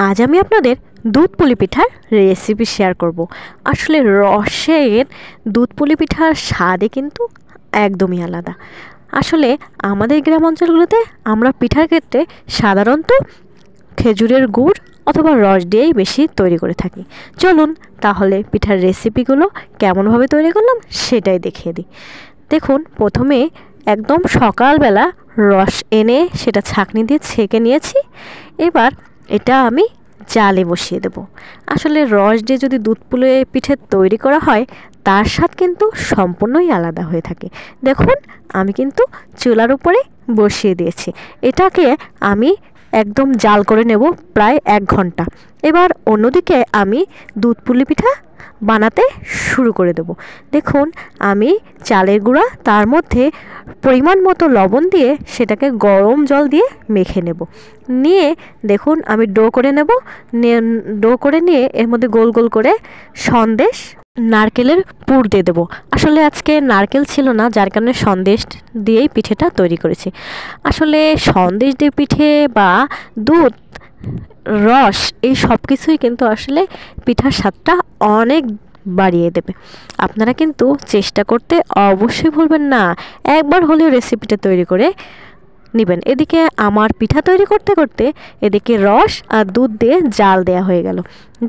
আজ আমি আপনাদের দুধ পুলি পিঠার রেসিপি শেয়ার করব। আসলে রসের দুধ পুলি পিঠার স্বাদে কিন্তু একদমই আলাদা। আসলে আমাদের গ্রাম অঞ্চলগুলোতে আমরা পিঠার ক্ষেত্রে সাধারণত খেজুরের গুড় অথবা রস দিয়েই বেশি তৈরি করে থাকি। চলুন তাহলে পিঠার রেসিপিগুলো কেমনভাবে তৈরি করলাম সেটাই দেখিয়ে দিই। দেখুন, প্রথমে একদম সকালবেলা রস এনে সেটা ছাঁকনি দিয়ে ছেঁকে নিয়েছি। এবার এটা আমি জালে বসিয়ে দেব। আসলে রস দিয়ে যদি দুধ পুলি পিঠে তৈরি করা হয় তার স্বাদ কিন্তু সম্পূর্ণই আলাদা হয়ে থাকে। দেখুন, আমি কিন্তু চুলার উপরে বসিয়ে দিয়েছি। এটাকে আমি একদম জাল করে নেব প্রায় 1 ঘন্টা। এবার অন্যদিকে আমি দুধ পুলি পিঠা বানাতে শুরু করে দেব। দেখুন, আমি চালের গুঁড়া তার মধ্যে পরিমাণ মতো লবণ দিয়ে সেটাকে গরম জল দিয়ে মেখে নেব। নিয়ে দেখুন আমি ডো করে নেব। ডো করে নিয়ে এর মধ্যে গোল গোল করে সন্দেশ নারকেলের পুর দিয়ে দেবো। আসলে আজকে নারকেল ছিল না, যার কারণে সন্দেশ দিয়েই পিঠেটা তৈরি করেছি। আসলে সন্দেশ দিয়ে পিঠে বা দুধ রস এই সব কিছুই কিন্তু আসলে পিঠার স্বাদটা অনেক বাড়িয়ে দেবে। আপনারা কিন্তু চেষ্টা করতে অবশ্যই ভুলবেন না, একবার হলেও রেসিপিটা তৈরি করে নেবেন। এদিকে আমার পিঠা তৈরি করতে করতে এদিকে রস আর দুধ দিয়ে জাল দেয়া হয়ে গেল।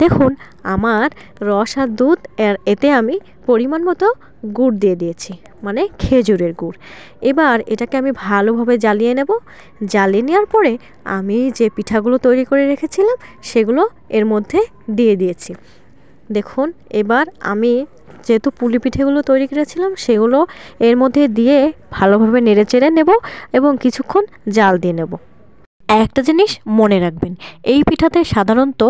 দেখুন, আমার রস আর দুধ এতে আমি পরিমাণ মতো গুড় দিয়ে দিয়েছি, মানে খেজুরের গুড়। এবার এটাকে আমি ভালোভাবে জ্বালিয়ে নেব। জ্বালিয়ে নেওয়ার পরে আমি যে পিঠাগুলো তৈরি করে রেখেছিলাম সেগুলো এর মধ্যে দিয়ে দিয়েছি। দেখুন, এবার আমি যেহেতু পুলি পিঠেগুলো তৈরি করেছিলাম সেগুলো এর মধ্যে দিয়ে ভালোভাবে নেড়ে চেড়ে নেব এবং কিছুক্ষণ জাল দিয়ে নেব। একটা জিনিস মনে রাখবেন, এই পিঠাতে সাধারণত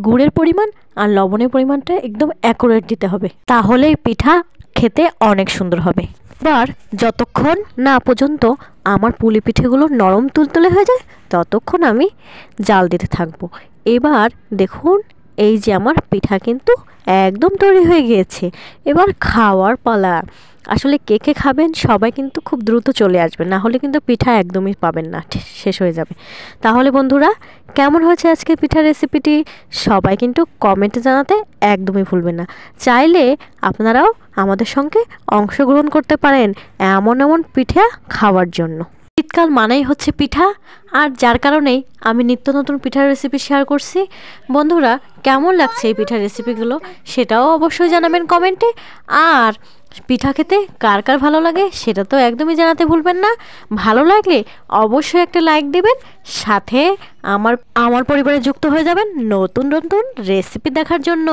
গুড়ের পরিমাণ আর লবণের পরিমাণটা একদম অ্যাকুরেট দিতে হবে, তাহলে পিঠা খেতে অনেক সুন্দর হবে। এবার যতক্ষণ না পর্যন্ত আমার পুলি পিঠেগুলো নরম তুলতুলে হয়ে যায় ততক্ষণ আমি জাল দিতে থাকবো। এবার দেখুন, এই যে আমার পিঠা কিন্তু একদম তৈরি হয়ে গিয়েছে। এবার খাওয়ার পালা। আসলে কে কে খাবেন সবাই কিন্তু খুব দ্রুত চলে আসবে, না হলে কিন্তু পিঠা একদমই পাবেন না, শেষ হয়ে যাবে। তাহলে বন্ধুরা, কেমন হয়েছে আজকে পিঠার রেসিপিটি সবাই কিন্তু কমেন্টে জানাতে একদমই ভুলবেন না। চাইলে আপনারাও আমাদের সঙ্গে অংশগ্রহণ করতে পারেন এমন এমন পিঠা খাওয়ার জন্য। শীতকাল মানেই হচ্ছে পিঠা, আর যার কারণেই আমি নিত্য নতুন পিঠার রেসিপি শেয়ার করছি। বন্ধুরা, কেমন লাগছে এই পিঠার রেসিপিগুলো সেটাও অবশ্যই জানাবেন কমেন্টে। আর পিঠা খেতে কার কার ভালো লাগে সেটা তো একদমই জানাতে ভুলবেন না। ভালো লাগলে অবশ্যই একটা লাইক দেবেন, সাথে আমার পরিবারে যুক্ত হয়ে যাবেন নতুন নতুন রেসিপি দেখার জন্য।